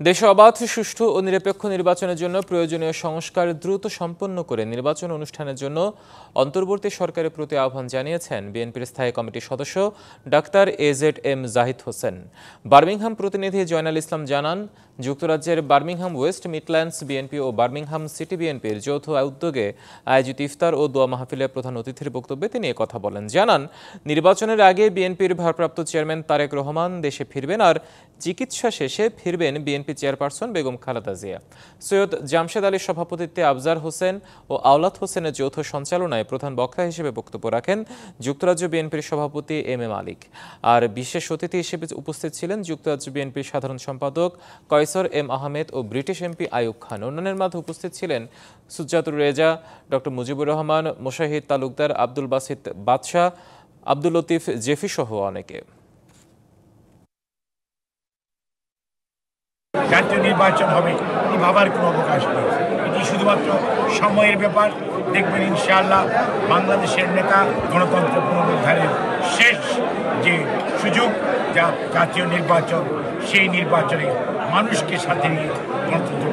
দেশে অবাধ, সুষ্ঠু ও নিরপেক্ষ নির্বাচনের জন্য প্রয়োজনীয় সংস্কার দ্রুত সম্পন্ন করে নির্বাচন অনুষ্ঠানের জন্য অন্তর্বর্তী সরকারের প্রতি আহ্বান জানিয়েছেন বিএনপির স্থায়ী কমিটির সদস্য doctor AZ-M Zahid Hossain. Birmingham প্রতিনিধি জয়নাল ইসলাম জানান, যুক্তরাজ্যের বার্মিংহাম ওয়েস্ট মিডল্যান্ডস বিএনপি ও বার্মিংহাম সিটি বিএনপির যৌথ উদ্যোগে আয়োজিত ইফতার ও দোয়া মাহফিলে প্রধান অতিথির বক্তব্যে তিনি কথা বলেন। জানান, নির্বাচনের আগে বিএনপির ভারপ্রাপ্ত চেয়ারম্যান তারেক রহমান দেশে ফিরবেন আর চিকিৎসা শেষে ফিরবেন বিএনপি চেয়ারপারসন বেগম খালেদা জিয়া। সৈয়দ জামশেদ আলীর সভাপতিত্বে আফজার হোসেন ও আওলাদ হোসেনের যৌথ সঞ্চালনায় প্রধান বক্তা হিসেবে বক্তব্য রাখেন যুক্তরাজ্য বিএনপির সভাপতি এম মালিক। আর বিশেষ অতিথি হিসেবে উপস্থিত ছিলেন যুক্তরাজ্য বিএনপির সাধারণ সম্পাদক কয়সর এম আহমেদ ও ব্রিটিশ এমপি আইয়ুব খান। অন্যান্যের মাঝে উপস্থিত ছিলেন সুজাতুর রেজা, ডক্টর মুজিবুর রহমান, মোশাহিদ তালুকদার, আব্দুল বাসিত বাদশাহ, আব্দুল লতিফ জেফি সহ অনেকে। জাতীয় নির্বাচন হবে এই ভাবার কোনো অবকাশ নেই, এটি শুধুমাত্র সময়ের ব্যাপার। দেখবেন ইনশাআল্লাহ বাংলাদেশের নেতা গণতন্ত্র পুনরুদ্ধারের শেষ যে সুযোগ, যা জাতীয় নির্বাচন, সেই নির্বাচনে মানুষকে সাথে নিয়ে গণতন্ত্র